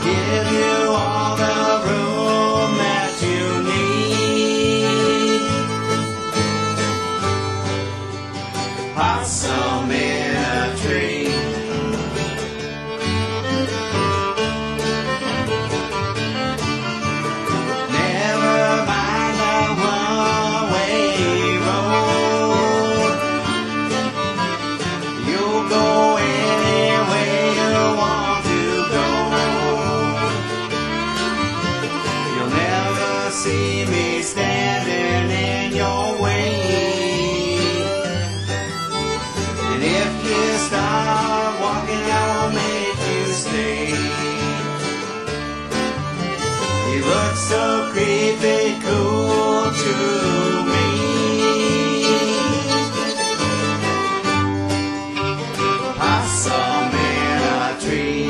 give you all the room that you need. Possum in a tree. Never mind the one-way road. You'll go anywhere you want to go. You'll never see me standing in your way. And if you start walking, I'll make you stay. You look so creepy cool to me. Possum in a tree.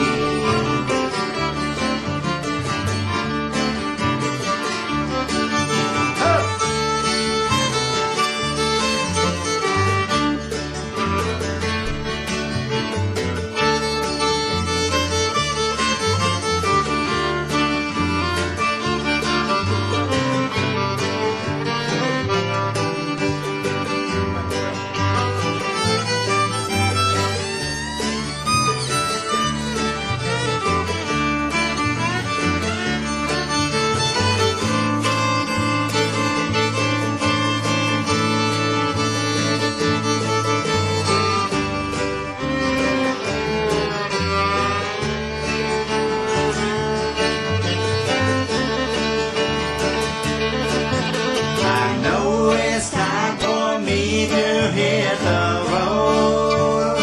I know it's time for me to hit the road.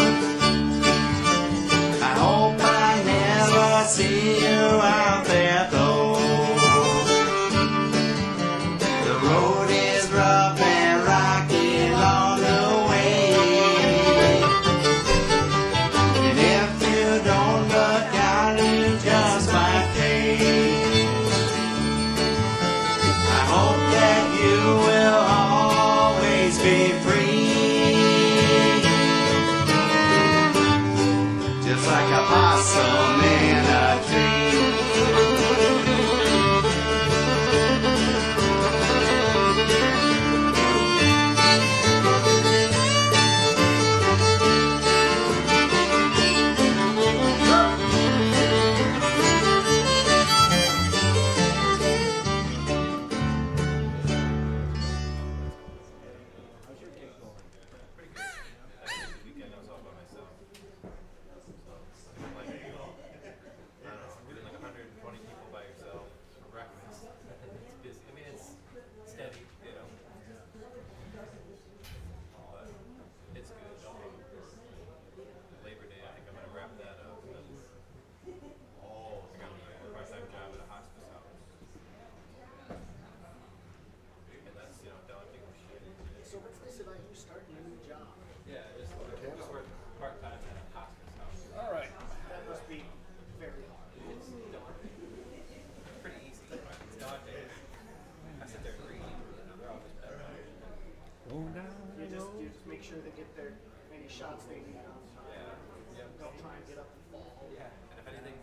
I hope I never see you out there though. The road is rough and rocky along the way. And if you don't look out, you just might pay. I hope that you will always be free, just like a possum in a tree. So what's this about you starting a new job? Yeah, just work part-time at a hospice house. All right. That must be very hard. It's daunting. Pretty easy, but it's daunting. I sit there and read. They're all just better. You just make sure they get their any shots they need on time. Yeah. Don't try and get up and fall. Yeah. And if anything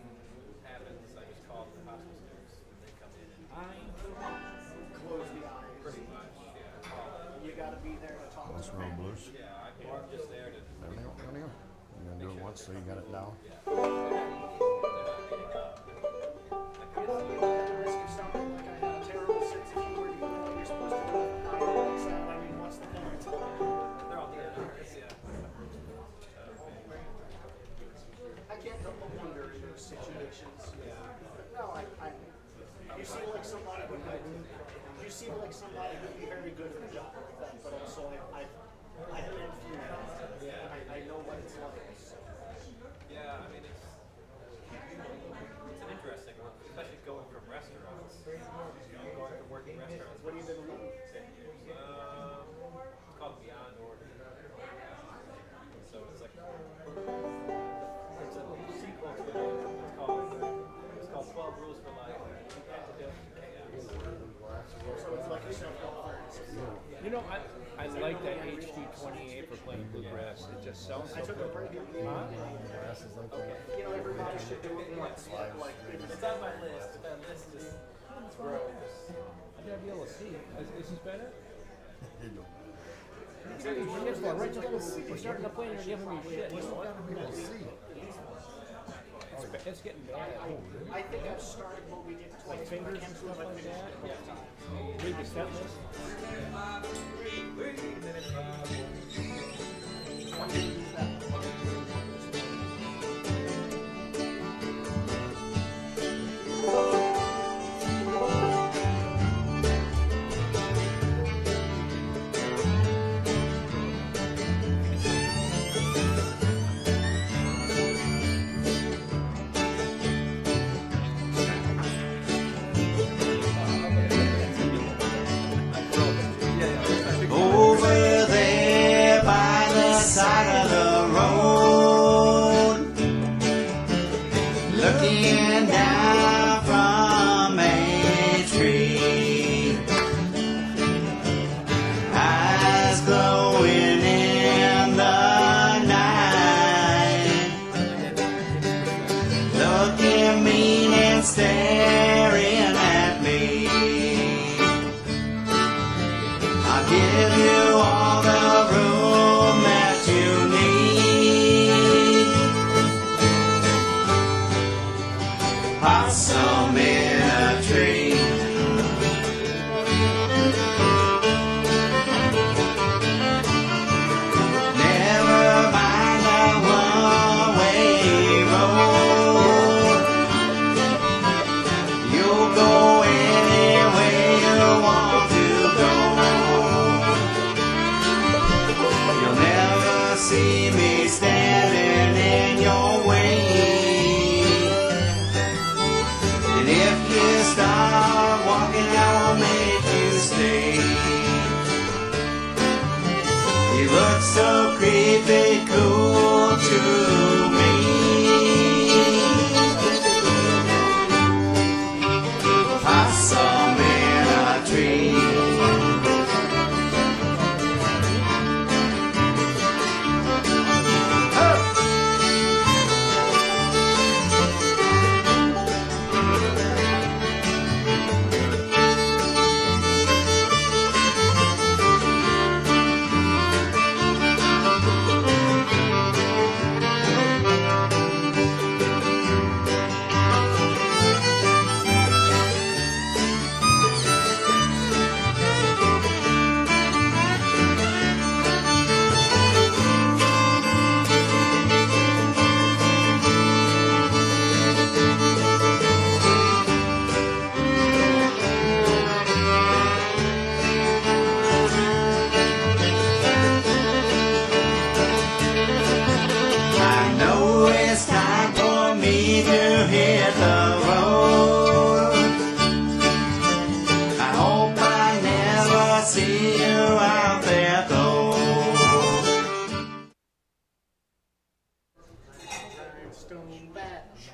happens, I just call the hospice nurse and they come in and Close the eyes. pretty much, yeah. Call it. You got to be there to talk Those to real them. blues. Yeah, I'm just there to. There they go. There they go. You're gonna do it once so you got it down. Yeah. They're not beating up. You know, you don't have to risk of sounding like I had a terrible sense of humor. You know what you're supposed to do. I mean, what's the point? They're all DNRs, yeah. I can't help but wonder in those situations. No, you seem like somebody who you seem like somebody who'd be very good at a job like that, but also I've been through that. I know what it's like. Yeah, I mean, it's an interesting one, especially going from restaurants. Going from working restaurants. What have you been reading? It's called Beyond Order. So it's like it's a sequel to it. It's called 12 Rules for Life. Antidote to Chaos. So it's like a self-help. You know, I like that HD28 for playing bluegrass. It just sounds so I took a good. break. Huh? Grass is like that. You know, everybody should do it once. Like, It's on my list, but that list just grows. I gotta be able to see. Is this better? You don't. We're starting to play and you're giving me shit. You know what? People see. It's getting bad. I think I've started what we did Like twice. fingers and stuff like that. Yeah. Read the set list. Over there by the side of the road, looking down from a tree, eyes glowing in the night, looking mean and staring at me. I'll give you all the room that you need. Possum in a tree. Never mind the one-way road. You'll go anywhere you want to go. You'll never see me standing in your way. And if you start walking, I'll make you stay. You look so creepy cool to me. Possum in a tree. I know it's time for me to hit the road. I hope I never see you out there though. Stone batch.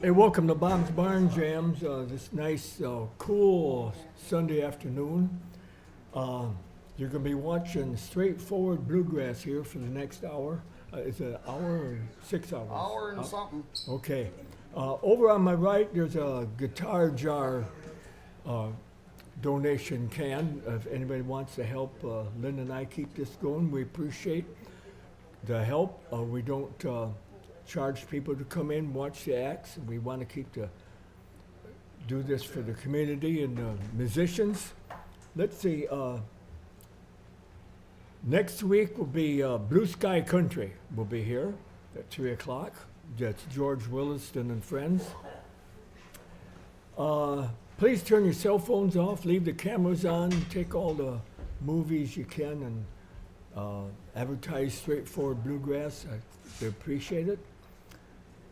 Hey, welcome to Bob's Barn Jams, this nice, cool Sunday afternoon. You're going to be watching Straight Forward Bluegrass here for the next hour. Is it an hour or 6 hours? Hour and something. Okay. Over on my right, there's a guitar jar donation can. If anybody wants to help Lynn and I keep this going, we appreciate the help. We don't charge people to come in, watch the acts. We want to do this for the community and the musicians. Let's see, next week will be Blue Sky Country will be here at 3 o'clock. That's George Williston and friends. Please turn your cell phones off, leave the cameras on, take all the movies you can and advertise Straight Forward Bluegrass. I appreciate it.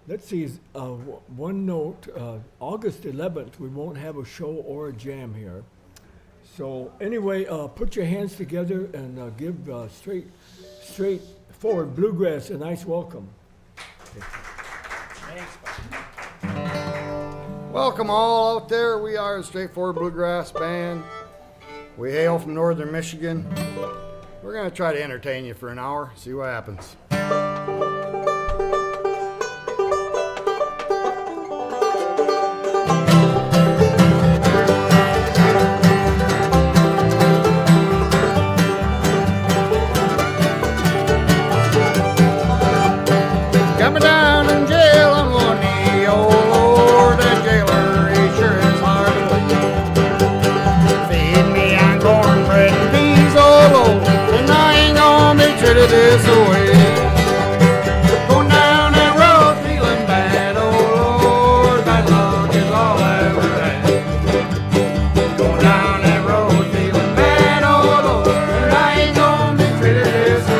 Let's see, one note, August 11th, we won't have a show or a jam here. So anyway, put your hands together and give Straight Forward Bluegrass a nice welcome. Thanks, Bob. Welcome all out there. We are a Straight Forward Bluegrass Band. We hail from northern Michigan. We're going to try to entertain you for an hour, see what happens. Got me down in jail on one knee, oh Lord, that jailer, he sure is hard to please. Feed me on cornbread and peas, oh Lord, and I ain't gonna be treated this way. Going down that road feeling bad, oh Lord, bad luck is all I ever had. Going down that road feeling bad, oh Lord, and I ain't gonna be treated this way.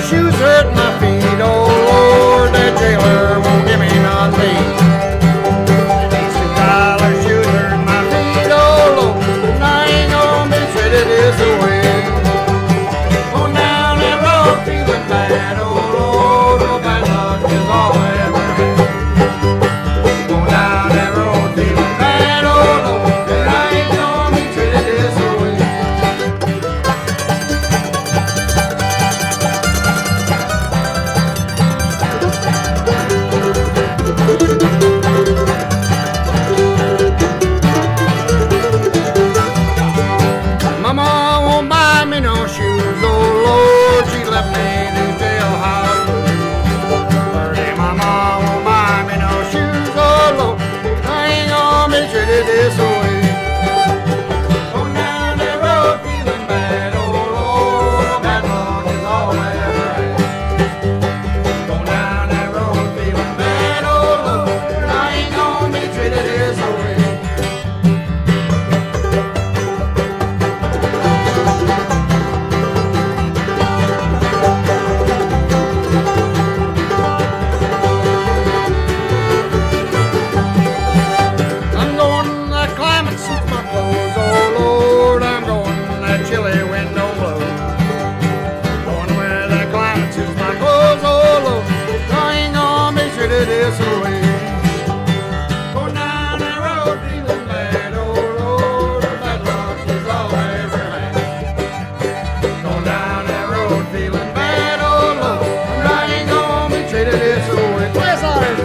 Shoes hurt my feet, oh Lord, that jailer won't give me nothing. These $2 shoes hurt my feet, oh Lord, and I ain't gonna be treated this way. Going down that road feeling bad, oh Lord, oh bad luck is all I ever had. Going down that road feeling bad, oh Lord, and I ain't gonna be treated this way. Mama won't buy me no shoes, oh Lord, she left me this jailhouse blues. Dirty mama won't buy me no shoes, oh Lord, I ain't gonna be treated this way. Going down that road feeling bad, oh Lord, bad luck is all I ever had. Going down that road feeling bad, oh Lord, I ain't gonna be treated this way. I'm going that climate suits my clothes, oh Lord, I'm going that chilly window blows. Going where that climate suits my clothes, oh Lord, I ain't gonna be treated this way. Going down that road feeling bad, oh Lord, bad luck is all I ever had. Going down that road feeling bad, oh Lord, and I ain't gonna be treated this way. Yes, I am.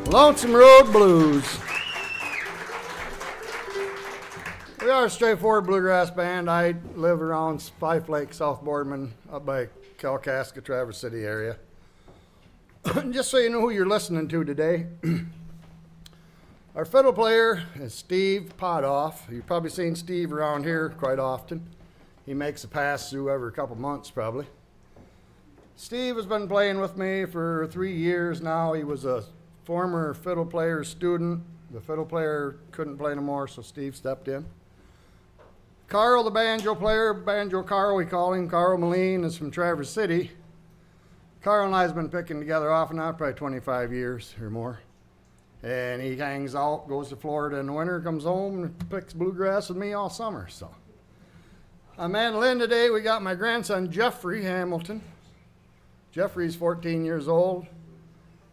Lonesome Road Blues. We are a Straight Forward Bluegrass Band. I live around Fife Lake, South Boardman, up by Kalkaska, Traverse City area. Just so you know who you're listening to today, our fiddle player is Steev Pothof. You've probably seen Steve around here quite often. He makes a pass through every couple months probably. Steve has been playing with me for 3 years now. He was a former fiddle player student. The fiddle player couldn't play no more, so Steve stepped in. Karl, the banjo player, Banjo Karl, we call him. Karl Malin is from Traverse City. Karl and I have been picking together off and on probably 25 years or more. And he hangs out, goes to Florida in the winter, comes home and picks bluegrass with me all summer. So, on mandolin today, we got my grandson Jeffrey Hamilton. Jeffrey's 14 years old.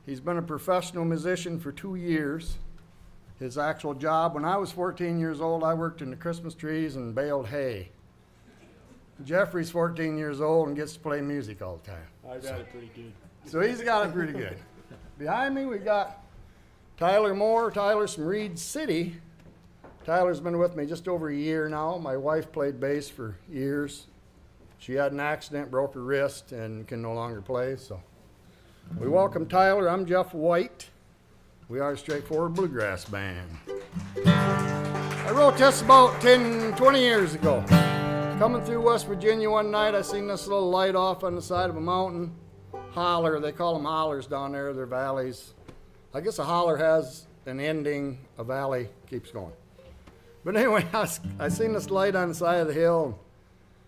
He's been a professional musician for 2 years. His actual job, when I was 14 years old, I worked in the Christmas trees and baled hay. Jeffrey's 14 years old and gets to play music all the time. I got it pretty good. So he's got it pretty good. Behind me, we got Tyler Moore. Tyler's from Reed City. Tyler's been with me just over a year now. My wife played bass for years. She had an accident, broke her wrist, and can no longer play, so. We welcome Tyler. I'm Jeff White. We are a Straight Forward Bluegrass Band. I wrote this about 10, 20 years ago. Coming through West Virginia one night, I seen this little light off on the side of a mountain. Holler, they call them hollers down there, they're valleys. I guess a holler has an ending, a valley keeps going. But anyway, I seen this light on the side of the hill.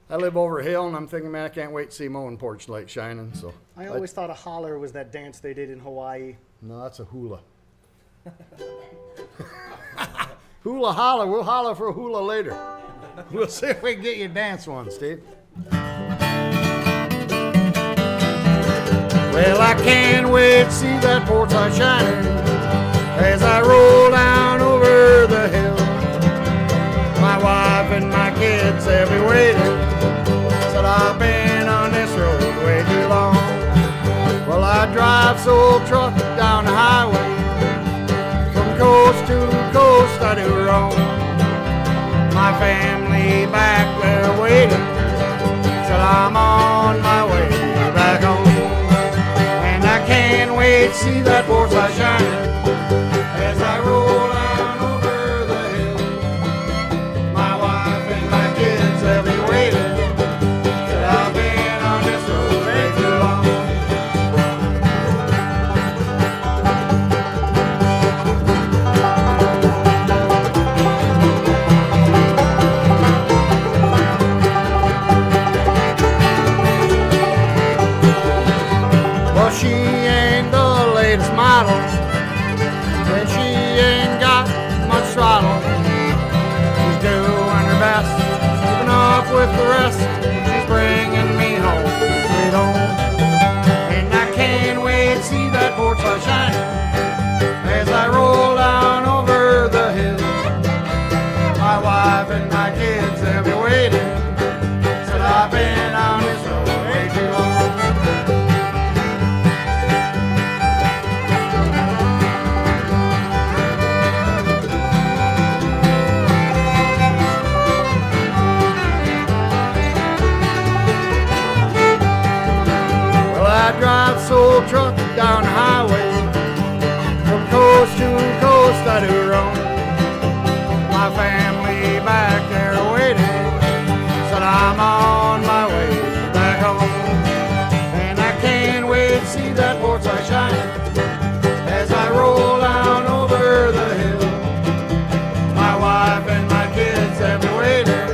I live over a hill, and I'm thinking, man, I can't wait to see mowing porch light shining. So I always thought a holler was that dance they did in Hawaii. no, that's a hula. Hula holler. We'll holler for a hula later. We'll see if we can get you a dance one, Steve. Well, I can't wait to see that porch light shining as I roll down over the hill. My wife and my kids have been waiting. Said I've been on this road way too long. Well, I drive old truck down the highway. From coast to coast I do roam. My family back there waiting. Said I'm on my way back home. And I can't wait to see that porch light shining as I roll down over the hill. My wife and my kids have been waiting. Said I've been on this road way too long. Well, she ain't the latest model, and she ain't got much throttle. She's doing her best, keeping up with the rest. She's bringing me home, sweet home. And I can't wait to see that porch light shining as I roll down over the hill. My wife and my kids have been waiting. Said I've been on this road way too long. I drive old truck down the highway. From coast to coast I do roam. My family back there waiting. Said I'm on my way back home. And I can't wait to see that porch light shining as I roll down over the hill. My wife and my kids have been waiting.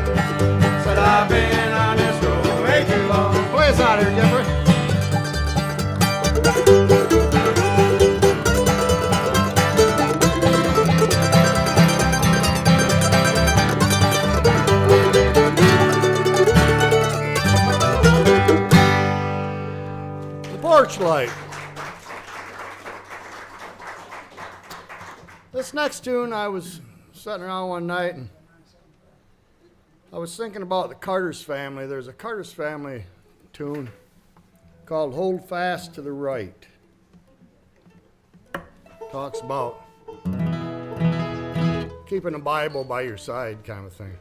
Said I've been on this road way too long. Play us out here, Jeffrey. Porch light. This next tune, I was sitting around one night and I was thinking about the Carter's family. There's a Carter's family tune called Hold Fast to the Right. Talks about keeping a Bible by your side kind of thing.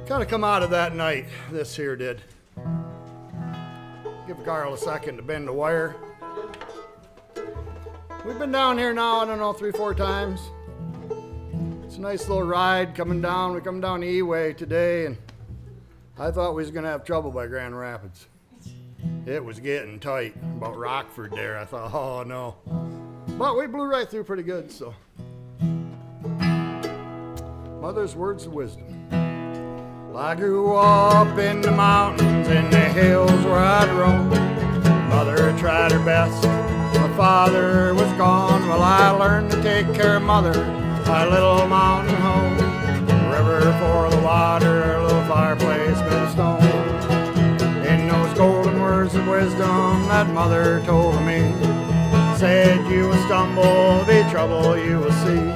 Kind of come out of that night, this here did. Give Karl a second to bend the wire. We've been down here now, I don't know, 3-4 times. It's a nice little ride coming down. We come down the E-Way today, and I thought we was going to have trouble by Grand Rapids. It was getting tight, about Rockford there. I thought, oh no. But we blew right through pretty good, so. Mother's words of wisdom. I grew up in the mountains, in the hills where I'd roam. Mother tried her best, my father was gone. Well, I learned to take care of mother, my little mountain home. River for the water, a little fireplace made of stone. In those golden words of wisdom that mother told me, said you will stumble, be trouble you will see.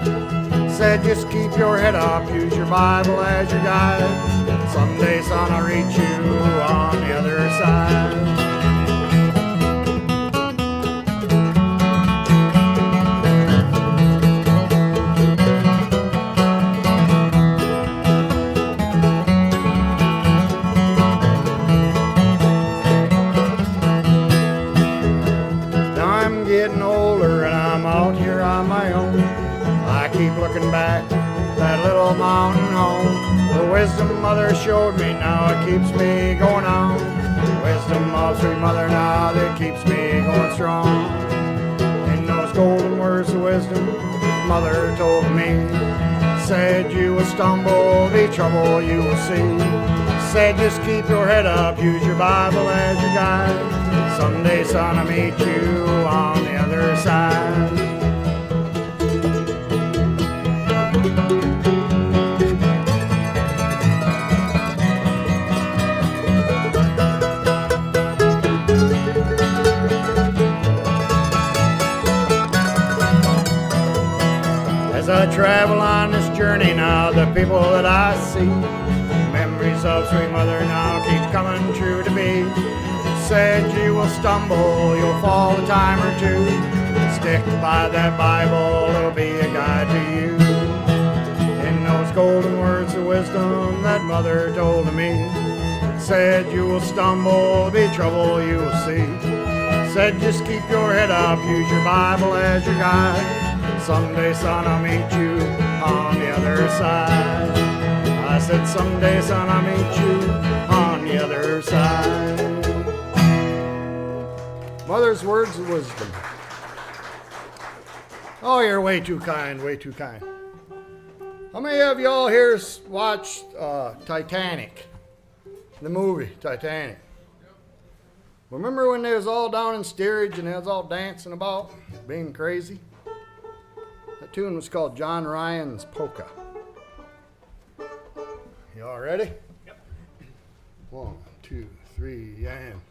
Said just keep your head up, use your Bible as your guide. Someday, son, I'll reach you on the other side. Now I'm getting older and I'm out here on my own. I keep looking back, that little mountain home. The wisdom mother showed me, now it keeps me going on. Wisdom of sweet mother now that keeps me going strong. golden words of wisdom mother told me. Said you will stumble, be trouble you will see. Said just keep your head up, use your Bible as your guide. Someday, son, I'll meet you on the other side. As I travel on this journey now, the people that I see, memories of sweet mother now keep coming true to me. Said you will stumble, you'll fall a time or two. Stick by that Bible, it'll be a guide to you. In those golden words of wisdom that mother told to me. Said you will stumble, be trouble you will see. Said just keep your head up, use your Bible as your guide. Someday, son, I'll meet you on the other side. I said, someday, son, I'll meet you on the other side. Mother's words of wisdom. Oh, you're way too kind, way too kind. How many of y'all here watched Titanic? The movie, Titanic. Remember when they was all down in steerage and they was all dancing about, being crazy? That tune was called John Ryan's Polka. Y'all ready? Yep. 1, 2, 3, and...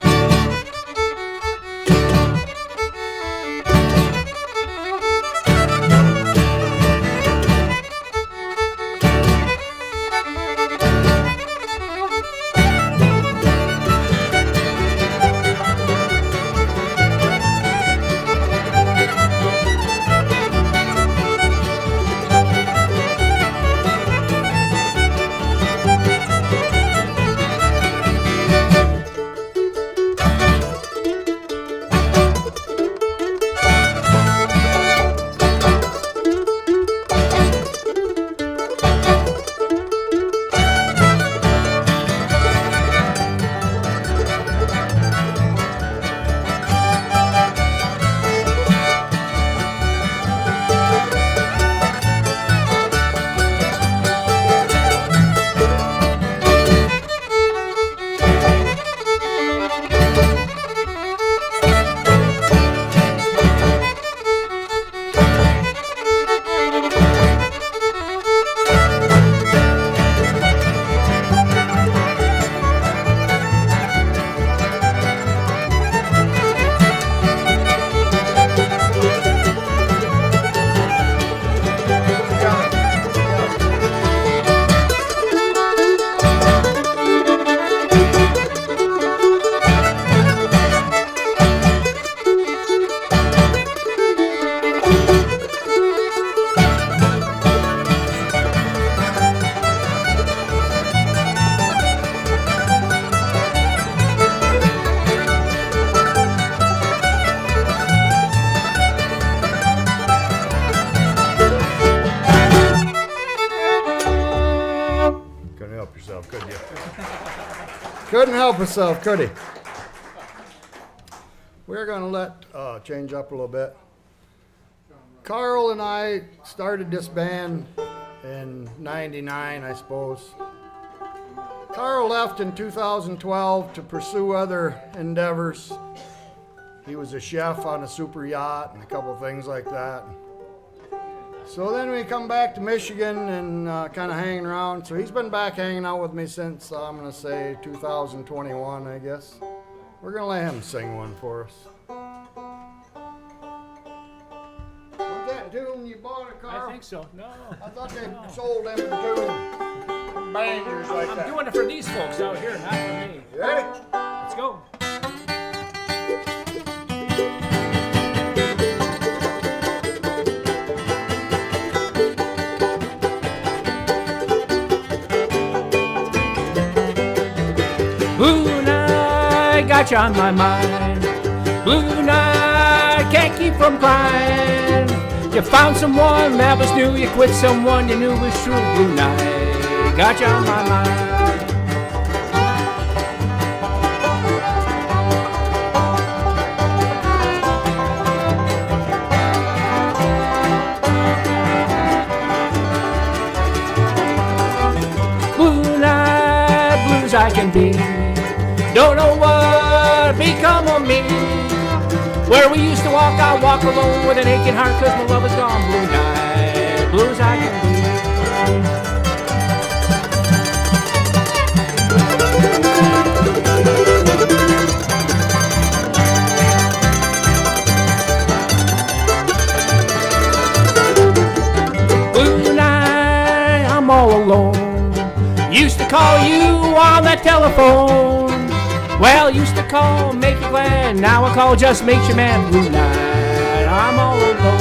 Couldn't help himself, could he? We're going to let change up a little bit. Karl and I started this band in '99, I suppose. Karl left in 2012 to pursue other endeavors. He was a chef on a super yacht and a couple things like that. So then we come back to Michigan and kind of hanging around. So he's been back hanging out with me since, I'm going to say, 2021, I guess. We're going to let him sing one for us. Was that tune you bought it, Karl? I think so. No. I thought they sold them tune bangers like that. I'm doing it for these folks out here, not for me. You ready? Let's go. Blue night got you on my mind. Blue night can't keep from crying. You found someone that was new. You quit someone you knew was true. Blue night got you on my mind. I can be. Don't know what become of me. Where we used to walk, I walk alone with an aching heart, 'cause my love is gone. Blue night, blue as I can be. Blue night, I'm all alone. Used to call you on that telephone. Well, used to call, make you glad. Now I call, just make you mad. Blue night, I'm all alone.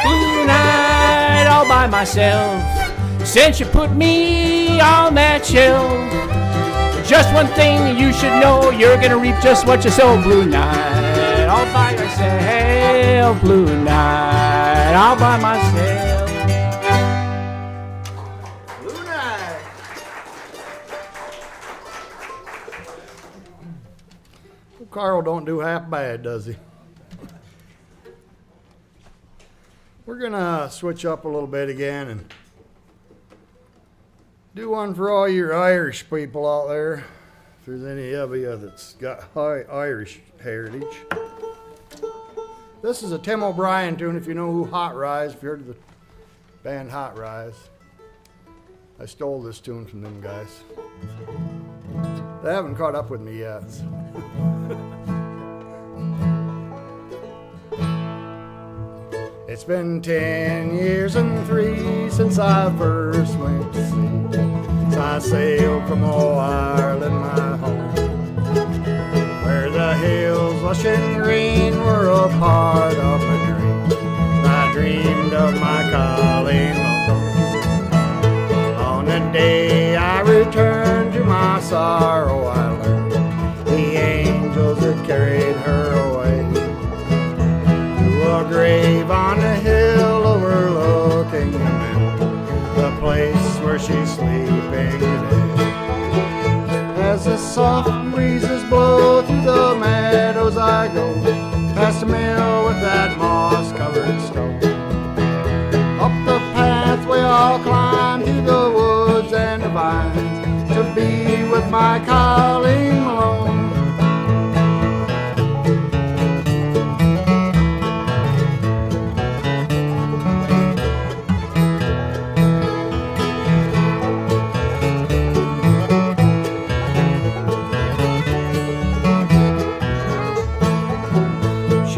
Blue night, all by myself. Since you put me on that shelf. Just one thing you should know, you're gonna reap just what you sow. Blue night, all by yourself. Blue night, all by myself. Blue night. Carl don't do half bad, does he? We're gonna switch up a little bit again and do one for all your Irish people out there. If there's any of you that's got high Irish heritage. This is a Tim O'Brien tune, if you know who Hot Rise, if you heard of the band Hot Rise. I stole this tune from them guys. They haven't caught up with me yet. It's been 10 years and 3 since I first went to sea. Since I sailed from old Ireland, my home, where the hills lush and green were a part of my dream. I dreamed of my calling on the day I returned to my sorrow. I learned the angels had carried her away to a grave on a hill overlooking the moon, the place where she's sleeping today. As the soft breezes blow through the meadows I go, past a mill with that moss-covered stone. Up the pathway I'll climb through the woods and the vines to be with my Colleen Malone.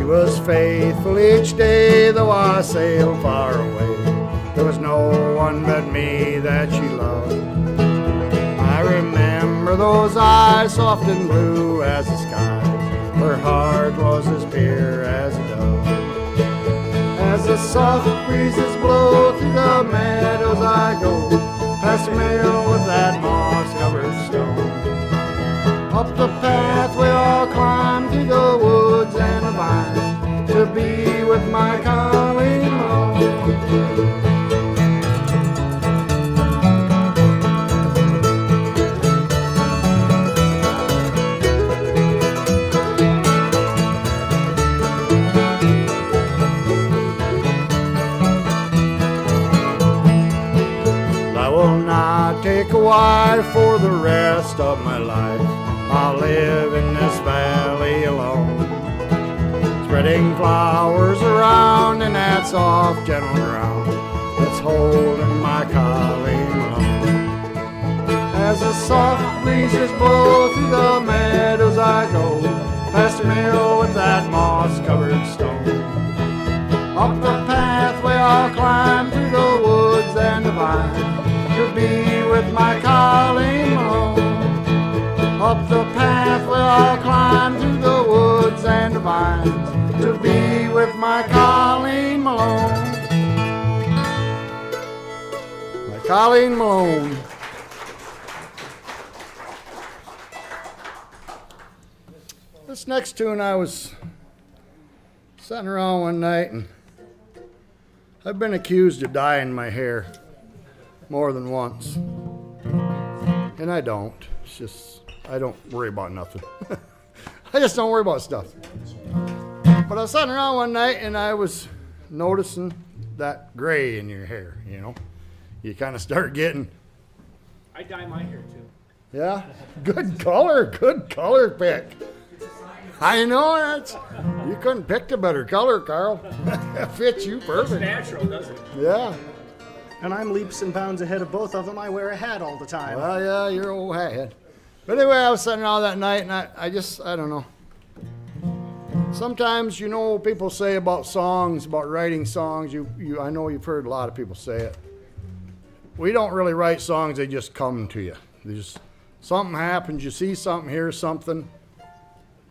Was faithful each day, though I sailed far away. There was no one but me that she loved. I remember those eyes, soft and blue as the skies. Her heart was as pure as a dove. As the soft breezes blow through the meadows I go, past a mill with that moss-covered stone. Up the pathway I'll climb through the woods and the vines to be with my Colleen Malone. I will not take a wife for the rest of my life. I'll live in this valley alone, spreading flowers around in that soft, gentle ground that's holding my Colleen Malone. As the soft breezes blow through the meadows I go, past a mill with that moss-covered stone. Up the pathway I'll climb through the woods and the vines to be with my Colleen Malone. Up the pathway I'll climb through the woods and the vines to be with my Colleen Malone. My Colleen Malone. This next tune, I was sitting around one night and I've been accused of dyeing my hair more than once. And I don't. It's just, I don't worry about nothing. I just don't worry about stuff. But I was sitting around one night and I was noticing that gray in your hair, you know. You kind of start getting, I dye my hair too. yeah, good color pick. I know that's, you couldn't pick a better color, Karl. It fits you It's perfect. natural, doesn't it? Yeah. And I'm leaps and bounds ahead of both of them. I wear a hat all the time. Well, yeah, you're old hat. But anyway, I was sitting around that night and I don't know. Sometimes, you know, people say about songs, about writing songs, I know you've heard a lot of people say it. We don't really write songs, they just come to you. They just, something happens, you see something, hear something,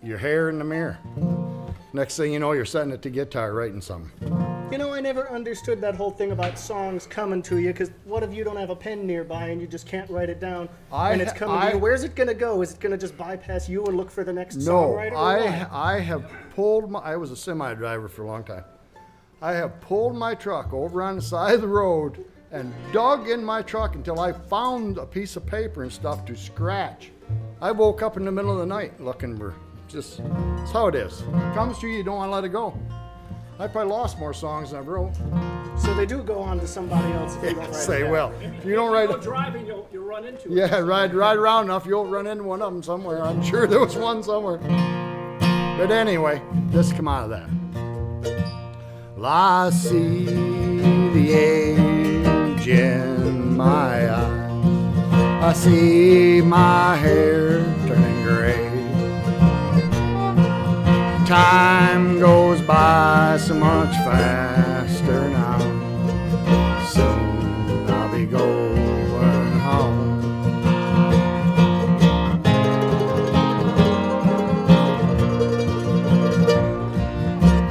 your hair in the mirror. Next thing you know, you're setting it to guitar, writing something. You know, I never understood that whole thing about songs coming to you, because what if you don't have a pen nearby and you just can't write it down and it's coming to you? Where's it going to go? Is it going to just bypass you and look for the next songwriter? I have pulled I was a semi driver for a long time. I have pulled my truck over on the side of the road and dug in my truck until I found a piece of paper and stuff to scratch. I woke up in the middle of the night looking for, just, that's how it is. It comes to you, you don't want to let it go. I probably lost more songs than I wrote. So they do go on to somebody else if you don't write Say, it down. well, if you don't write If it, you're driving, you'll run into it. yeah, ride around enough, you'll run into one of them somewhere. I'm sure there was one somewhere. But anyway, just come out of that. Well, I see the age in my eyes. I see my hair turning gray. Time goes by so much faster now. Soon I'll be going home.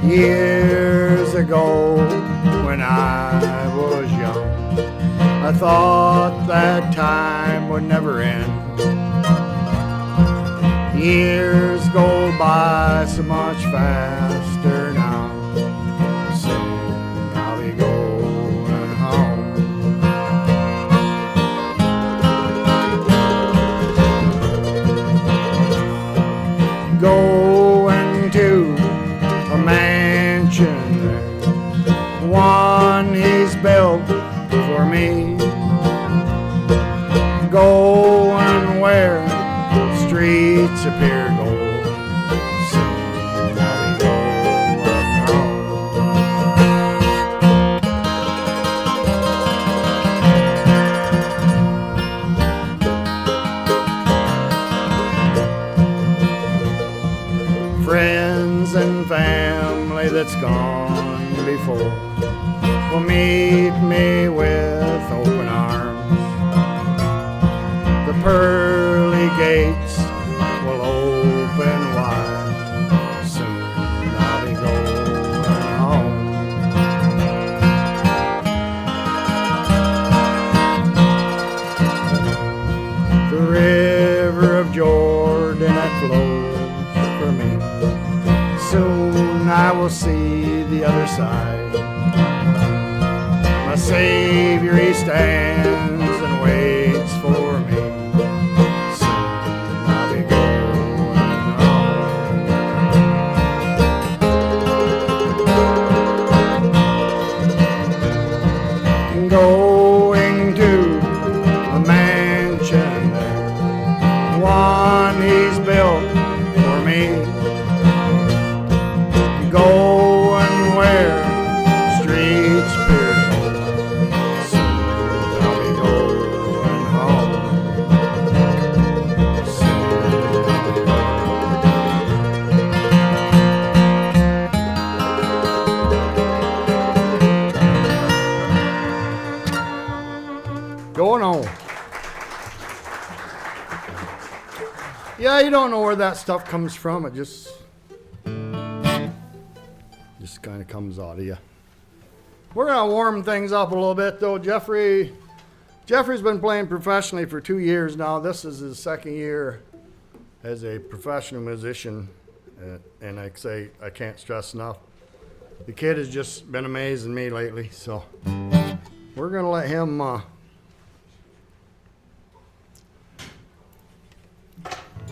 Years ago, when I was young, I thought that time would never end. Years go by so much faster now. Soon I'll be going home. Going to a mansion there, one he's built for me. Going where streets appear gold. Soon I'll be going home. Friends and family that's gone before will meet me with open arms. The pearly gates will open wide. Soon I'll be going home. The river of Jordan that flows for me. Soon I will see the other side. My Savior, he stands and waits for me. Going to a mansion there, one he's built for me. Going where streets appear gold. Soon I'll be going home. Soon I'll be going home. Yeah, you don't know where that stuff comes from. It just kind of comes out of you. We're going to warm things up a little bit, though. Jeffrey's been playing professionally for 2 years now. This is his second year as a professional musician. And I say, I can't stress enough. The kid has just been amazing me lately. So we're going to let him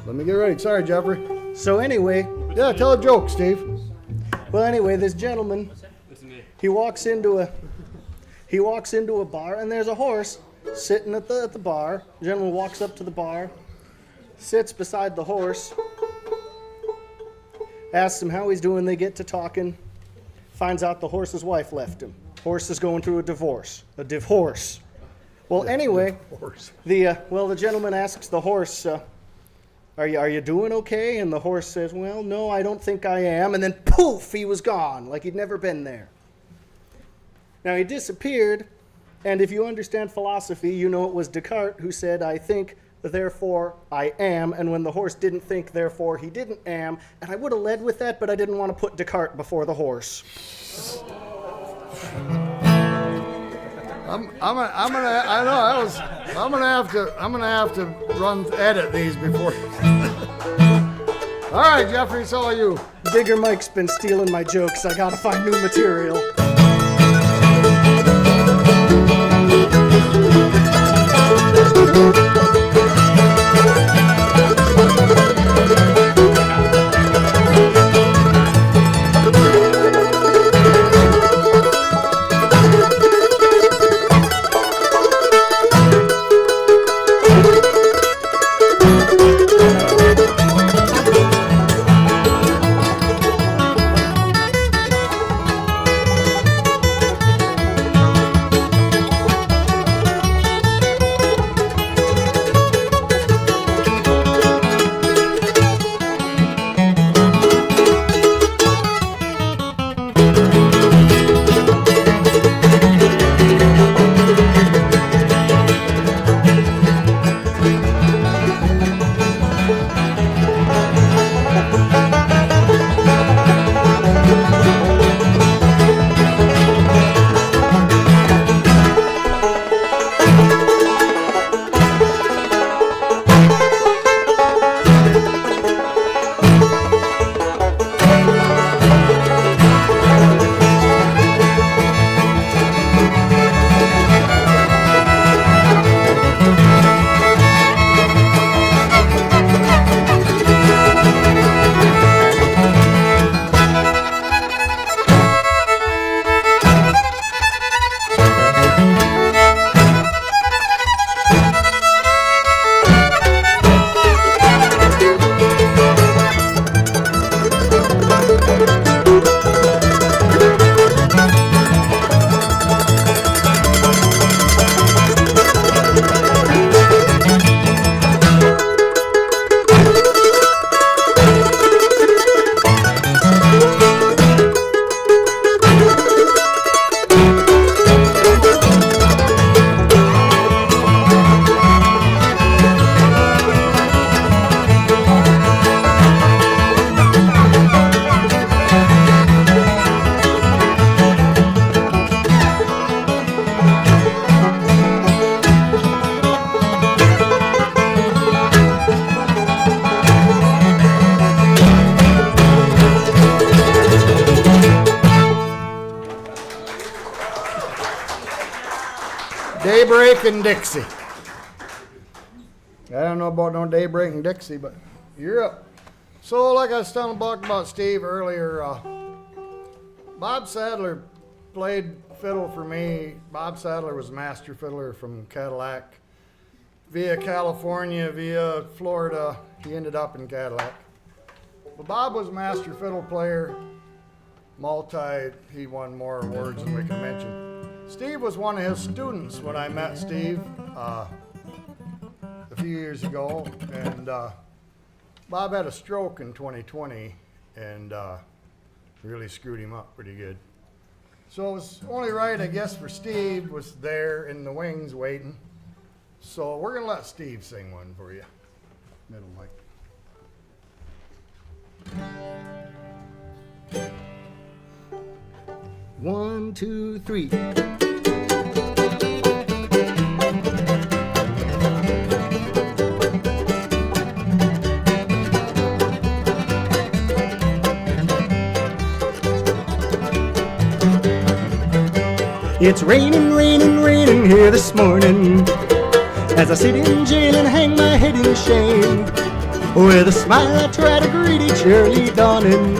Let me get ready. Sorry, Jeffrey. So anyway, Yeah, tell a joke, Steve. well, anyway, this gentleman, he walks into a bar, and there's a horse sitting at the bar. The gentleman walks up to the bar, sits beside the horse, asks him how he's doing. They get to talking, finds out the horse's wife left him. Horse is going through a divorce. Well, anyway, the gentleman asks the horse, are you doing okay? And the horse says, well, no, I don't think I am. And then poof, he was gone, like he'd never been there. Now he disappeared, and if you understand philosophy, you know it was Descartes who said, I think, therefore I am. And when the horse didn't think, therefore he didn't am. And I would have led with that, but I didn't want to put Descartes before the horse. I'm gonna have to edit these before. All right, Jeffrey, it's all you. Bigger Mike's been stealing my jokes. I gotta find new material. Daybreak in Dixie. I don't know about no Daybreak in Dixie, but you're up. So, like I was telling about Steve earlier, Bob Saddler played fiddle for me. Bob Saddler was a master fiddler from Cadillac. Via California, via Florida, he ended up in Cadillac. But Bob was a master fiddle player, he won more awards than we can mention. Steve was one of his students when I met Steve a few years ago, and Bob had a stroke in 2020 and really screwed him up pretty good. So it was only right, I guess, for Steve was there in the wings waiting. So we're gonna let Steve sing one for you. Middle mic. 1, 2, 3. It's raining, raining, raining here this morning, as I sit in jail and hang my head in shame. With a smile I try to greet each early dawning.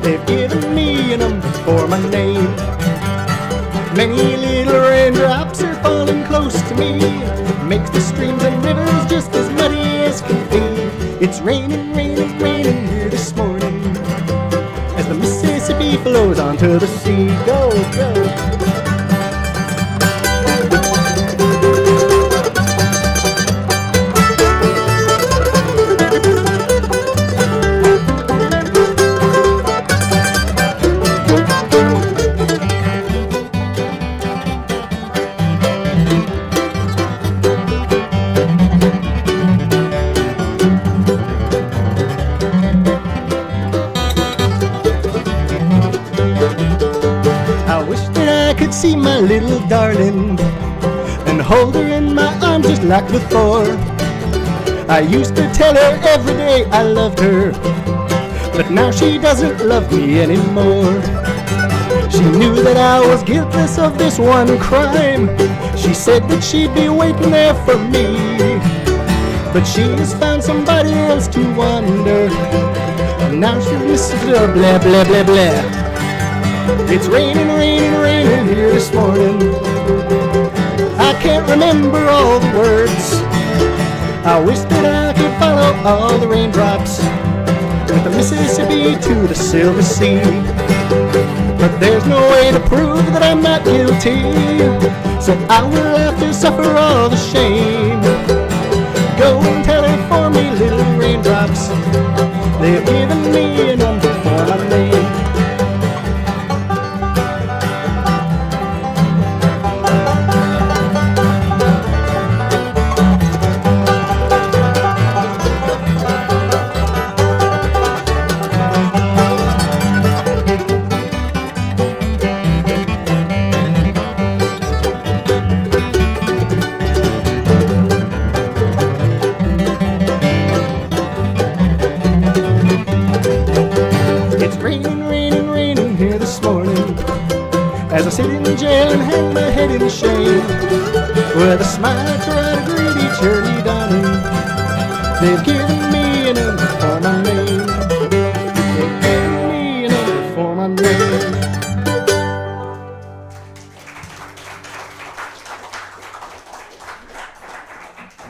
They've given me a number for my name. Many little raindrops are falling close to me. Makes the streams and rivers just as muddy as can be. It's raining, raining, raining here this morning as the Mississippi flows onto the sea. Go, go. See my little darling and hold her in my arms just like before. I used to tell her every day I loved her, but now she doesn't love me anymore. She knew that I was guiltless of this one crime. She said that she'd be waiting there for me, but she has found somebody else to wonder, and now she misses her. Blah, blah, blah, blah. It's raining, raining, raining here this morning. I can't remember all the words. I wish that I could follow all the raindrops with the Mississippi to the Silver Sea. But there's no way to prove that I'm not guilty, so I will have to suffer all the shame. Go and tell her for me, little raindrops. They've given me a number for my name. Sit in jail and hang my head in shame. With a smile I try to greet each early dawning. They've given me a number for my name. They've given me a number for my name.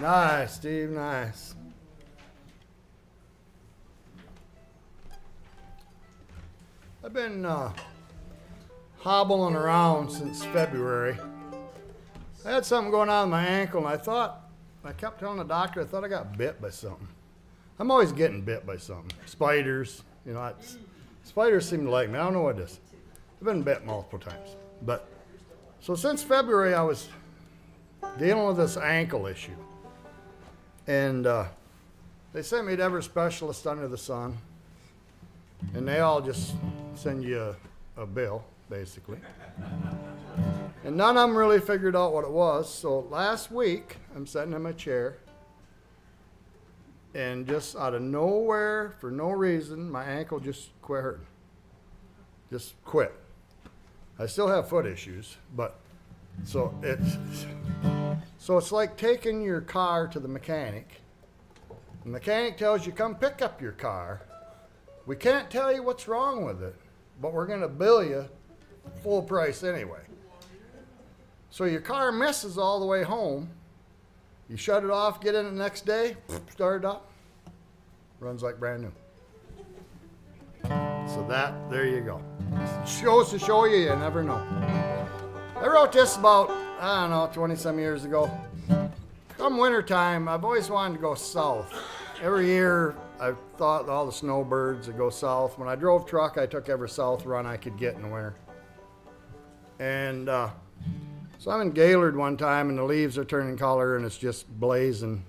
Nice, Steve, nice. I've been hobbling around since February. I had something going on with my ankle, and I kept telling the doctor I thought I got bit by something. I'm always getting bit by something. Spiders, spiders seem to like me. I don't know what it is. I've been bit multiple times. But, so since February, I was dealing with this ankle issue. And they sent me to every specialist under the sun, and they all just send you a bill, basically. And none of them really figured out what it was. So last week, I'm sitting in my chair, and just out of nowhere, for no reason, my ankle just quit hurting. Just quit. I still have foot issues, but so it's like taking your car to the mechanic. The mechanic tells you, come pick up your car. We can't tell you what's wrong with it, but we're going to bill you full price anyway. So your car misses all the way home. You shut it off, get in the next day, start it up, runs like brand new. So there you go. Shows to show you, you never know. I wrote this about, 20 some years ago. Come wintertime, I've always wanted to go south. Every year, I thought all the snowbirds would go south. When I drove truck, I took every south run I could get in the winter. And so I'm in Gaylord one time, and the leaves are turning color, and it's just blazing.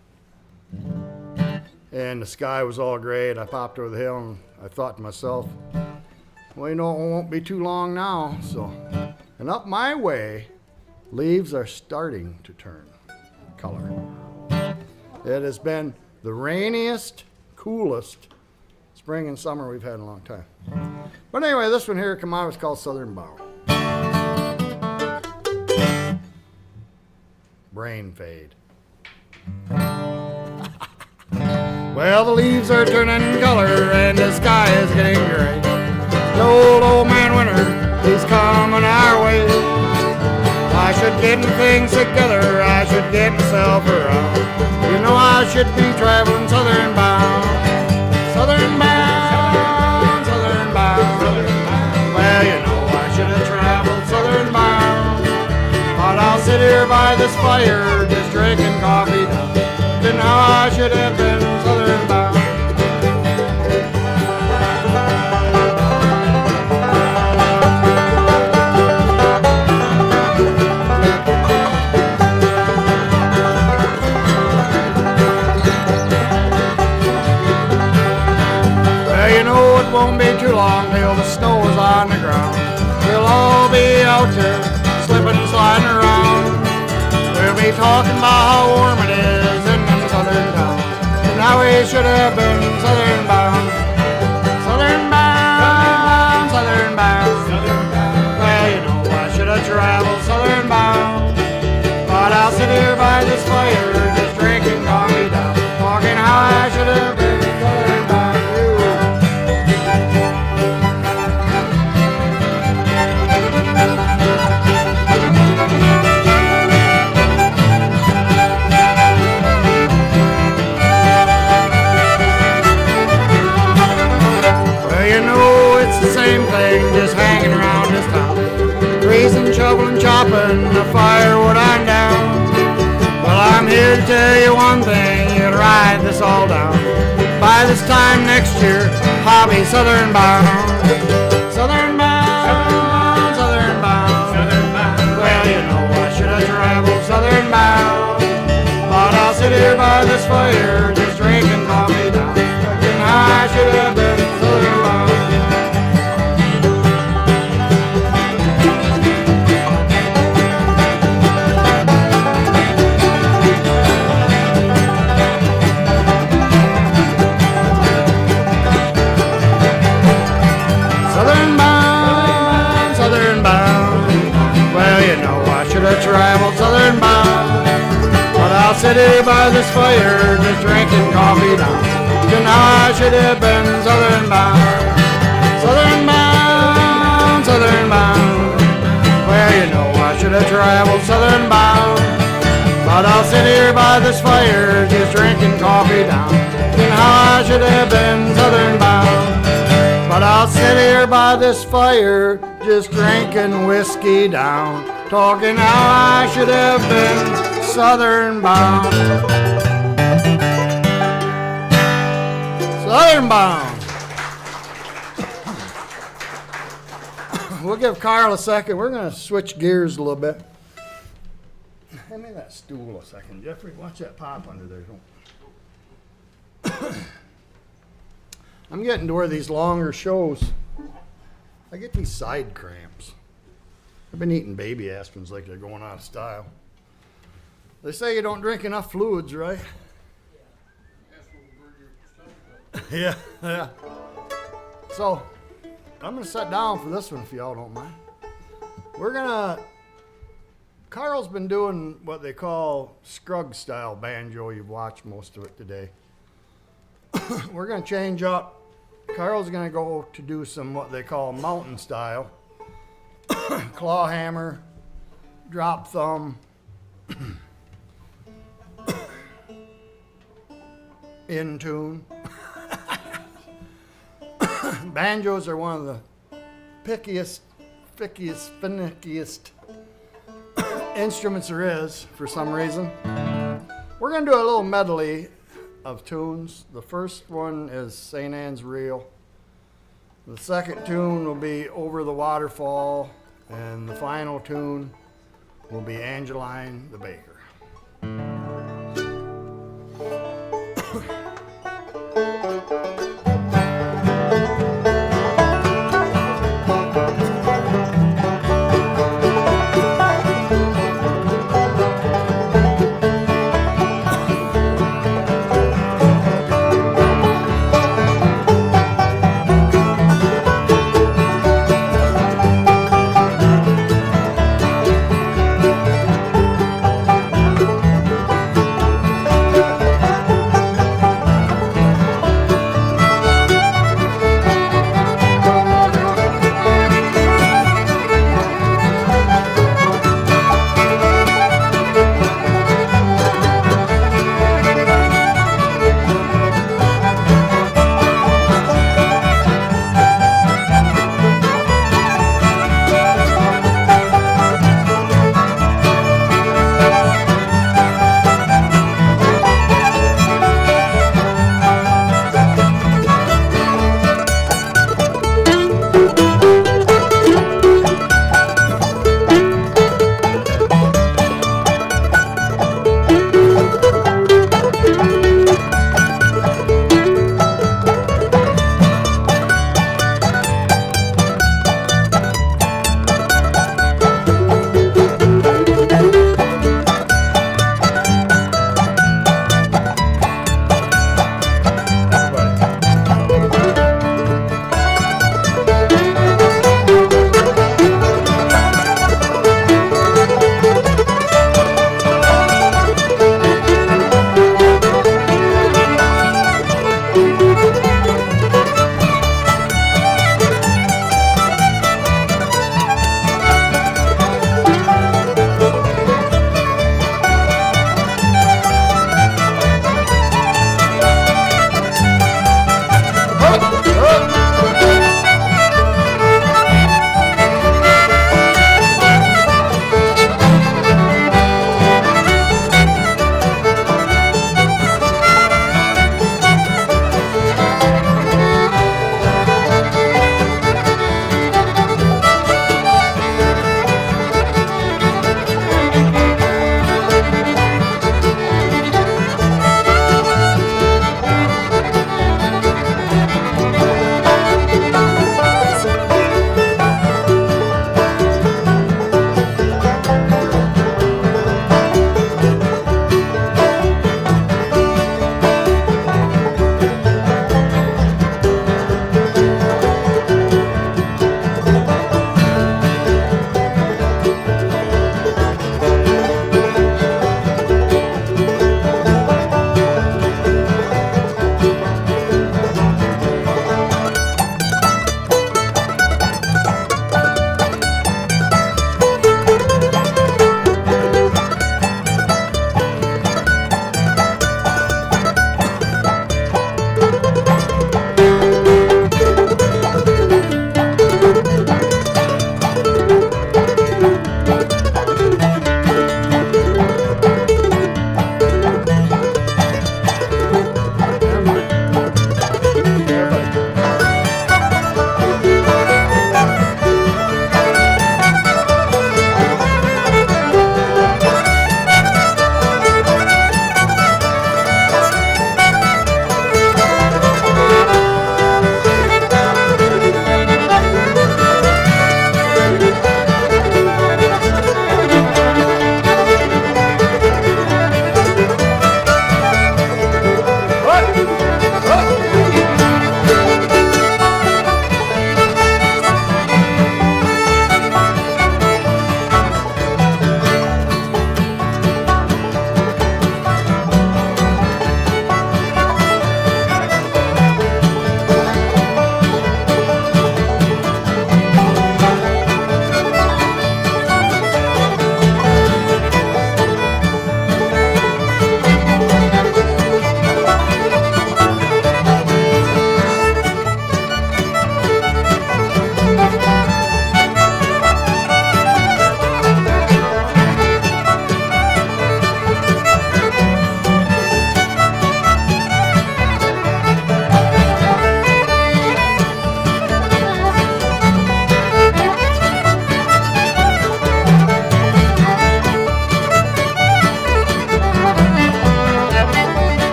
And the sky was all gray, and I popped over the hill, and I thought to myself, well, it won't be too long now. So, and up my way, leaves are starting to turn color. It has been the rainiest, coolest spring and summer we've had in a long time. But anyway, this one here come out, it's called Southern Bow. Brain fade. Well, the leaves are turning color and the sky is getting gray. The old man winter, he's coming our way. I should get things together, I should get myself around. You know I should be traveling southern bound. Southern bound, southern bound. Well, you know I should have traveled southern bound. But I'll sit here by this fire, just drinking coffee now. Then how I should have been southern bound. Well, you know it won't be too long till the snow is on the ground. We'll all be out there slipping and sliding around. We'll be talking about how warm it is in them southern towns. And how we should have been southern bound. Southern bound, southern bound. Well, you know I should have traveled southern bound. But I'll sit here by this fire just drinking coffee down. Talking how I should have been southern bound. Same thing, just hanging around this town. Raising, shoveling, chopping the firewood on down. Well, I'm here to tell you one thing, you'll ride this all down. By this time next year, I'll be southern bound. Southern bound, southern bound. Well, you know I should have traveled southern bound. But I'll sit here by this fire, just drinking coffee down. And I should have been southern bound. Traveled southern bound, but I'll sit here by this fire just drinking coffee down. Then I should have been southern bound. Southern bound, southern bound. Well, you know I should have traveled southern bound, but I'll sit here by this fire just drinking coffee down. Then I should have been southern bound, but I'll sit here by this fire just drinking whiskey down. Talking how I should have been southern bound. Southern bound. We'll give Karl a second. We're going to switch gears a little bit. Hand me that stool a second. Jeffrey, watch that pop under there. I'm getting to where these longer shows, I get these side cramps. I've been eating baby aspirins like they're going out of style. They say you don't drink enough fluids, right? Yeah, yeah. So, I'm going to sit down for this one if y'all don't mind. Karl's been doing what they call Scruggs style banjo. You've watched most of it today. We're going to change up. Karl's going to go to do some what they call mountain style. Claw hammer, drop thumb, in tune. Banjos are one of the pickiest, finickiest instruments there is for some reason. We're going to do a little medley of tunes. The first one is St. Anne's Reel. The second tune will be Over the Waterfall, and the final tune will be Angeline the Baker.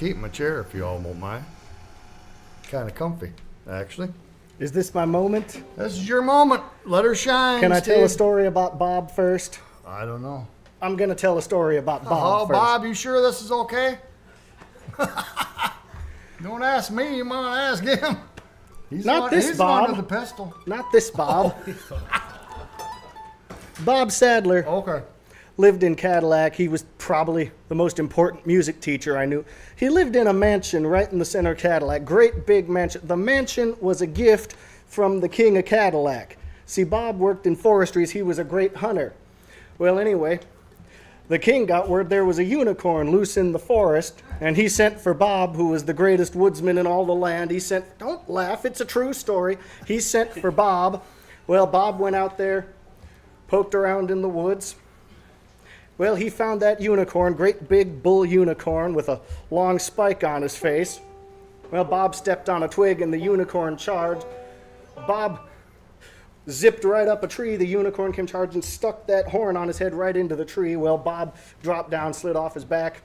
keep my chair if you all won't mind. Kind of comfy, actually. Is this my moment? This is your moment. Let her shine. Can I tell a Steve. story about Bob first? I don't know. I'm going to tell a story about Bob Oh, first. Bob, you sure this is okay? Don't ask me. You might ask him. He's Not one, this he's Bob. one with the pistol. Not this Bob. Bob Saddler Okay. lived in Cadillac. He was probably the most important music teacher I knew. He lived in a mansion right in the center of Cadillac. Great big mansion. The mansion was a gift from the king of Cadillac. See, Bob worked in forestries. He was a great hunter. Well, anyway, the king got word there was a unicorn loose in the forest, and he sent for Bob, who was the greatest woodsman in all the land. He sent, don't laugh, it's a true story. He sent for Bob. Well, Bob went out there, poked around in the woods. Well, he found that unicorn, great big bull unicorn with a long spike on his face. Well, Bob stepped on a twig and the unicorn charged. Bob zipped right up a tree. The unicorn came charging, stuck that horn on his head right into the tree. Well, Bob dropped down, slid off his back.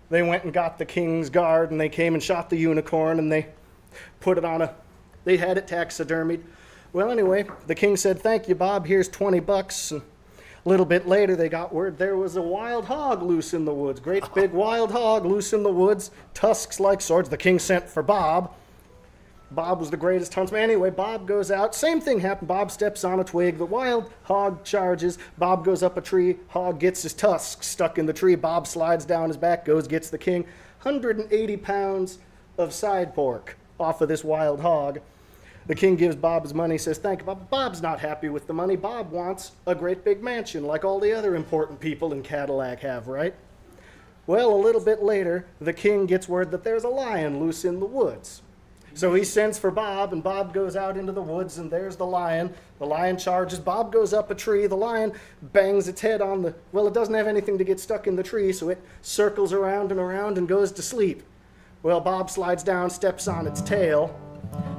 They went and got the king's guard, and they came and shot the unicorn, and they put it on they had it taxidermied. Well, anyway, the king said, "Thank you, Bob, here's $20. And a little bit later, they got word there was a wild hog loose in the woods. Great big wild hog loose in the woods, tusks like swords. The king sent for Bob. Bob was the greatest huntsman. Anyway, Bob goes out. Same thing happened. Bob steps on a twig. The wild hog charges. Bob goes up a tree. Hog gets his tusks stuck in the tree. Bob slides down his back, gets the king. 180 pounds of side pork off of this wild hog. The king gives Bob his money, says, "Thank you, Bob." Bob's not happy with the money. Bob wants a great big mansion like all the other important people in Cadillac have, right? Well, a little bit later, the king gets word that there's a lion loose in the woods. So he sends for Bob, and Bob goes out into the woods, and there's the lion. The lion charges. Bob goes up a tree. The lion bangs its head on the... Well, it doesn't have anything to get stuck in the tree, so it circles around and goes to sleep. Well, Bob slides down, steps on its tail.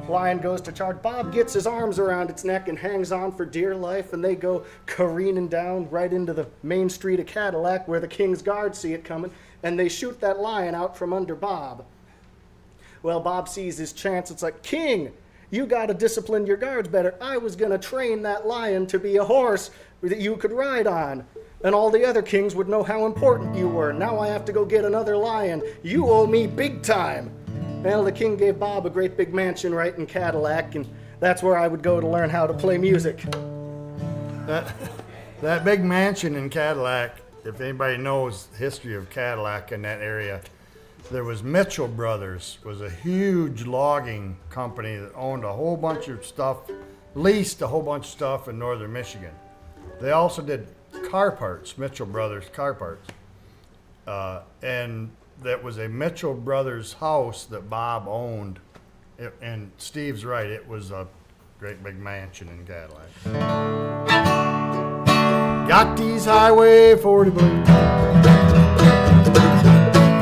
Lion goes to charge. Bob gets his arms around its neck and hangs on for dear life, and they go careening down right into the main street of Cadillac where the king's guards see it coming, and they shoot that lion out from under Bob. Well, Bob sees his chance. It's like, "King, you got to discipline your guards better. I was going to train that lion to be a horse that you could ride on, and all the other kings would know how important you were. Now I have to go get another lion. You owe me big time." Well, the king gave Bob a great big mansion right in Cadillac, and that's where I would go to learn how to play music. That big mansion in Cadillac, if anybody knows the history of Cadillac in that area, there was Mitchell Brothers, was a huge logging company that owned a whole bunch of stuff, leased a whole bunch of stuff in northern Michigan. They also did car parts, Mitchell Brothers car parts. And that was a Mitchell Brothers house that Bob owned. And Steve's right, it was a great big mansion in Cadillac. Got these Highway 40 blues.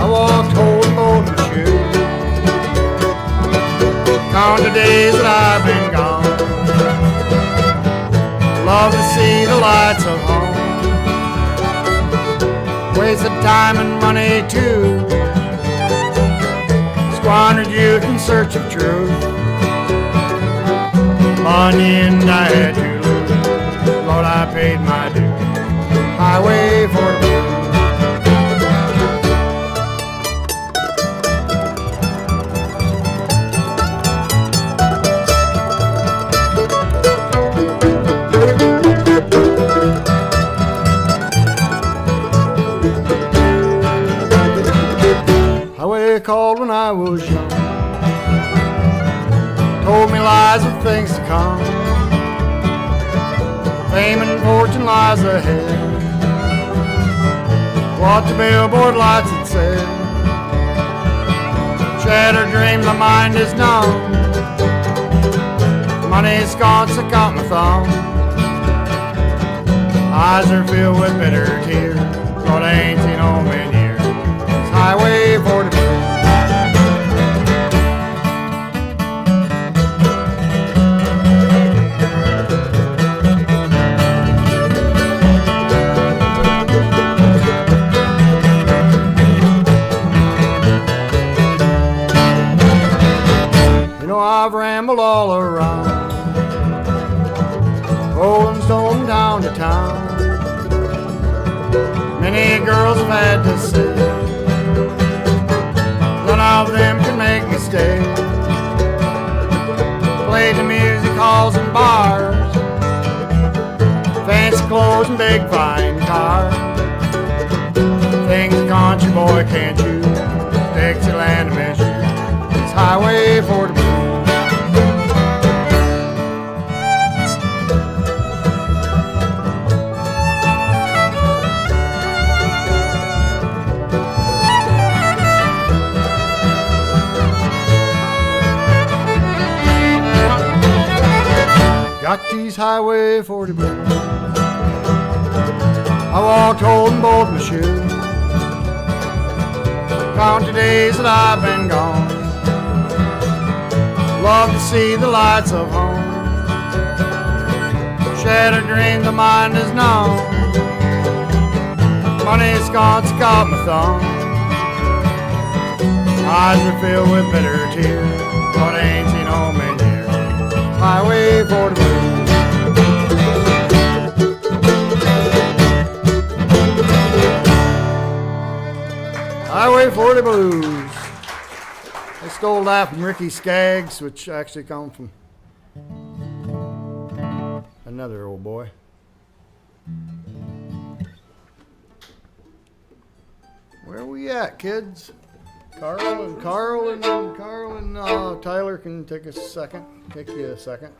I walked home on the shoe. Count the days that I've been gone. Love to see the lights of home. Wasted time and money too. Squandered youth in search of truth. Money and I had to lose. Lord, I paid my dues. Highway 40 blues. Called when I was young, told me lies of things to come. Fame and fortune lies ahead, what the billboard lights had said. Shattered dream, my mind is numb. Money's gone, stuck out my thumb. Eyes are filled with bitter tears. Lord, I ain't seen home in years. It's Highway 40 blues. rambled all around, rolling stone town to town. Many girls have had to say, none of them can make me stay. Played the music halls and bars, fancy clothes and big fine cars. Things a country boy can't choose, Dixieland to miss you. It's highway for the blues. Got these highway 40 blues. I walked holding both my shoes. Count the days that I've been gone. Love to see the lights of home. Shattered dreams of mine is known. Money sconce got my thumb. Eyes are filled with bitter tears, but I ain't seen home in years. Highway 40 blues. Highway 40 blues. I stole that from Ricky Skaggs, which actually comes from another old boy. Where we at, kids? Carl and Tyler can take a second. Take you a second.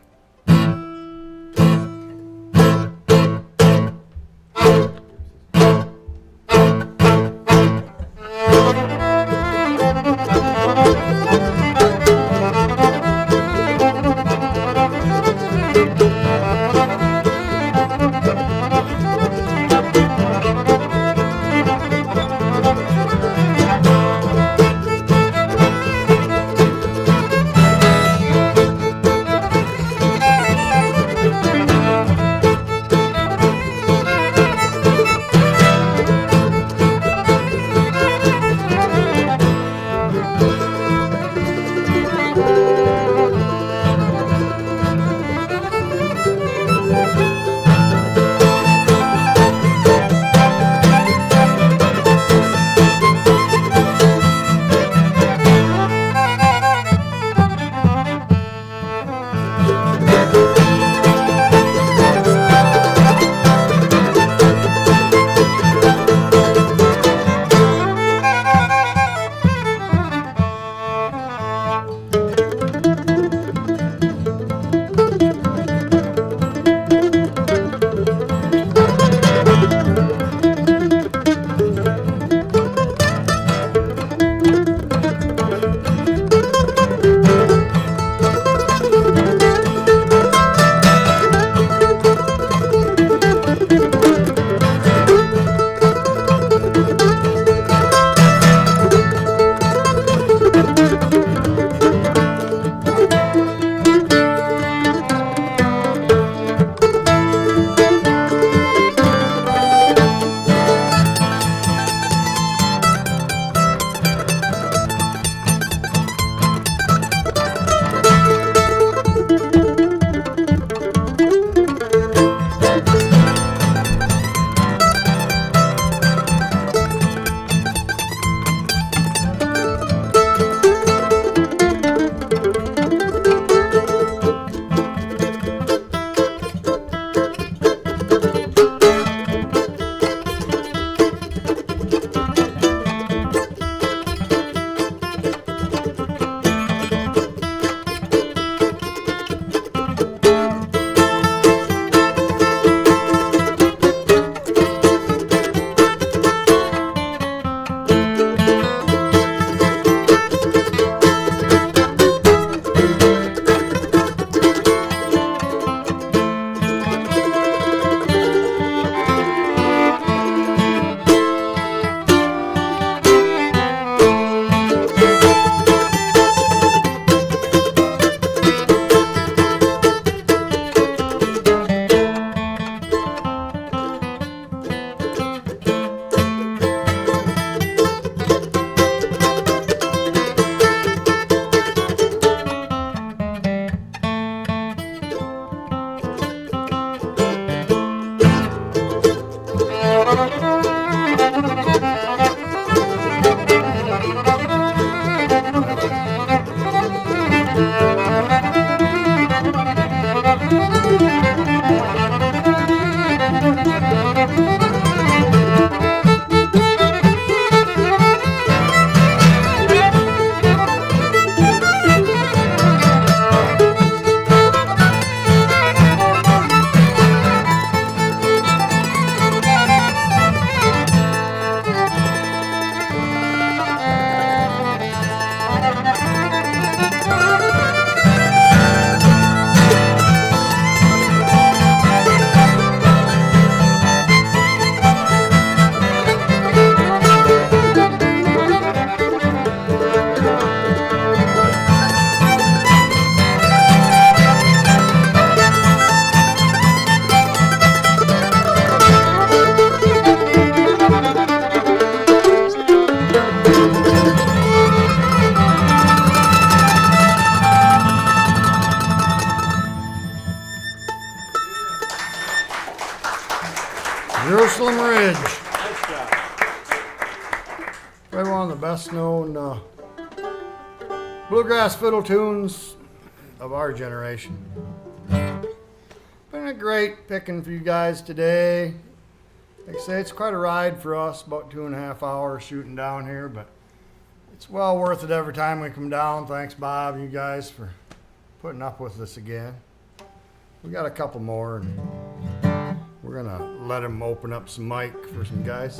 Jerusalem Ridge. Nice job. Probably one of the best known bluegrass fiddle tunes of our generation. Been a great picking for you guys today. Like I say, it's quite a ride for us, about 2.5 hours shooting down here, but it's well worth it every time we come down. Thanks, Bob, you guys, for putting up with us again. We got a couple more, and we're gonna let them open up some mic for some guys.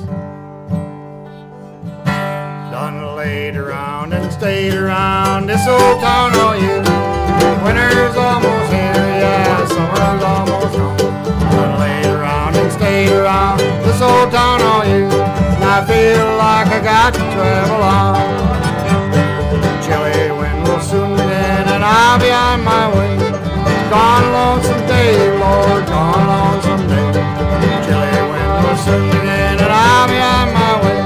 Done laid around and stayed around this old town all year. Winter's almost here, yeah, summer's almost gone. Done laid around and stayed around this old town all year. And I feel like I got to travel on. Chilly wind will soon begin and I'll be on my way. Gone lonesome day, Lord, gone lonesome day. Chilly wind will soon begin and I'll be on my way.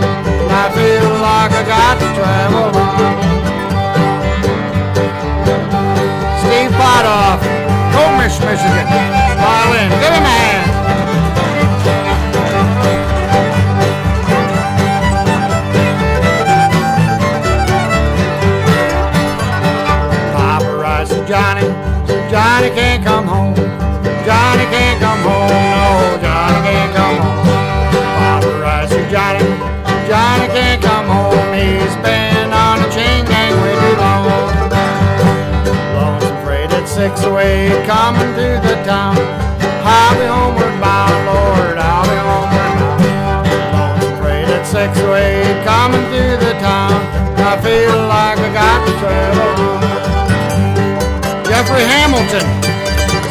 And I feel like I got to travel on. Steev Pothof, Comish, Michigan. Violin, give him a hand. Johnny, Johnny can't come home. Johnny can't come home. No, Johnny can't come home. Paparazzi Johnny, Johnny can't come home. He's been on a chain gang way too long. Lonesome freight at 608 coming through the town. I'll be homeward bound, Lord, I'll be homeward bound. Lonesome freight at 608 coming through the town. I feel like I got to travel on. Jeffrey Hamilton,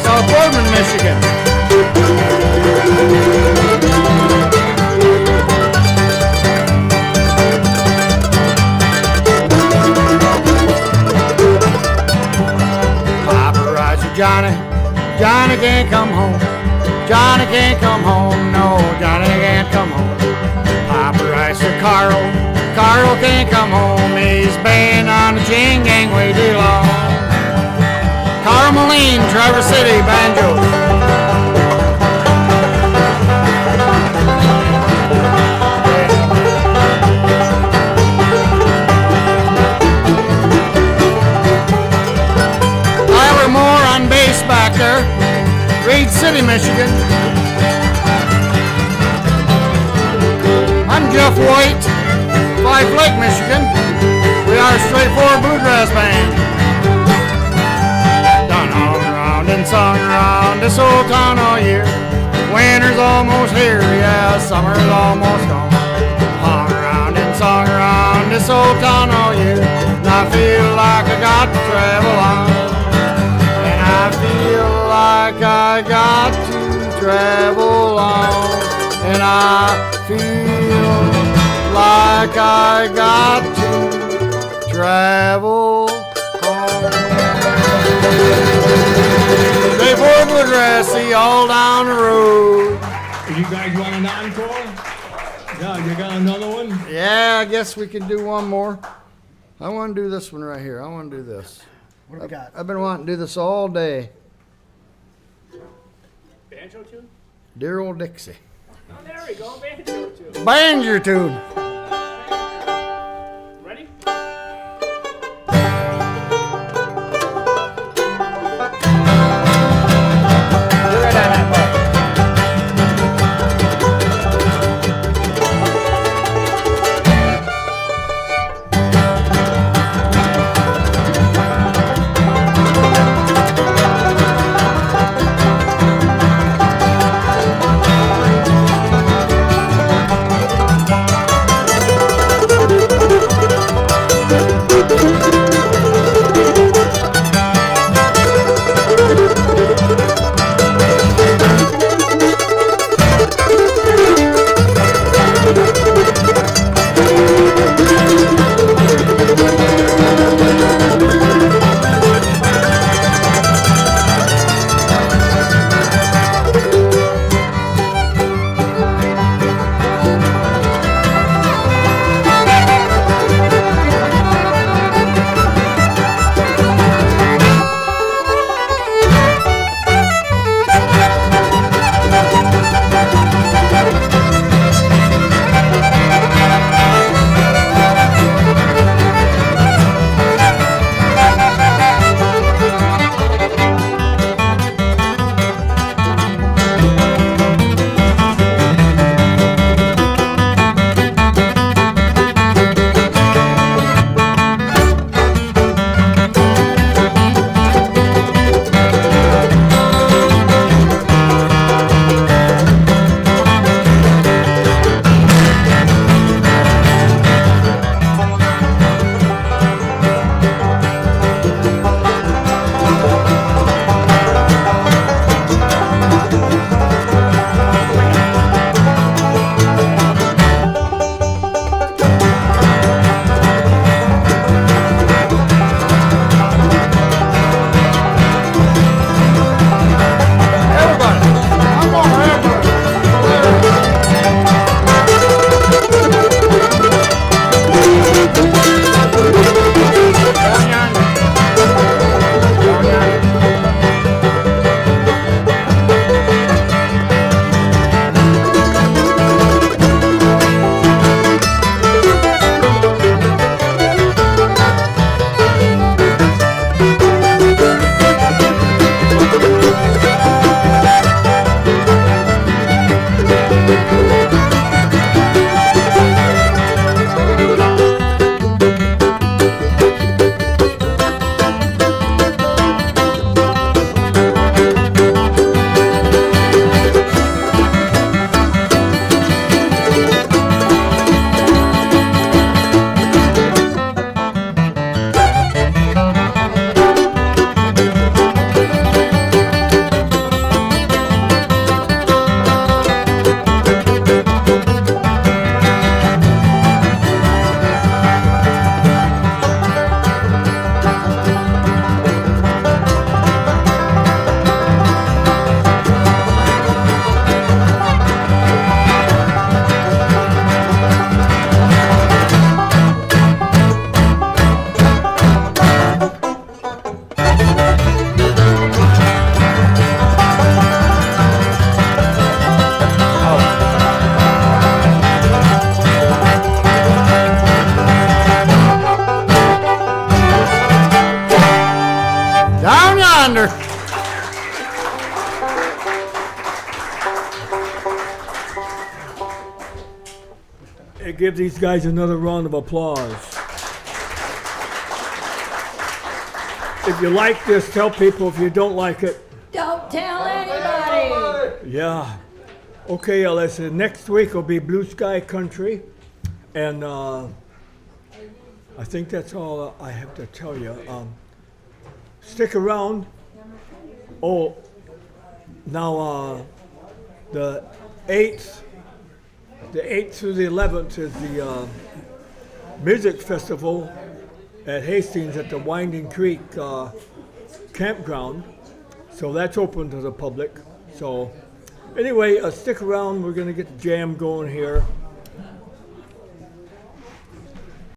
South Boardman, Michigan. Paparazzi Johnny, Johnny can't come home. Johnny can't come home, no, Johnny can't come home. Paparazzi Karl, Karl can't come home. He's been on the chain gang way too long. Karl Malin, Traverse City, Banjo. Tyler Moore on bass back there, Reed City, Michigan. I'm Jeff White, Fife Lake, Michigan. We are a Straight Forward Bluegrass Band. And sung around this old town all year. Winter's almost here, yeah, summer's almost gone. Hung around and sung around this old town all year. And I feel like I got to travel on. And I feel like I got to travel on. And I feel like I got to travel on. Straight Forward Bluegrass, see all down the road. You guys want an encore? Yeah, you got another one? Yeah, I guess we can do one more. I want to do this one right here. I want to do this. What do we got? I've been wanting to do this all day. Banjo tune? Dear old Dixie. Oh, there we go. Banjo tune. Banjo tune. Ready? give these guys another round of applause. If you like this, tell people. If you don't like it, Don't tell anybody. yeah. Okay, Alyssa, next week will be Blue Sky Country. And I think that's all I have to tell you. Stick around. Oh, now the 8th through the 11th is the music festival at Hastings at the Winding Creek campground. So that's open to the public. So anyway, stick around. We're going to get the jam going here.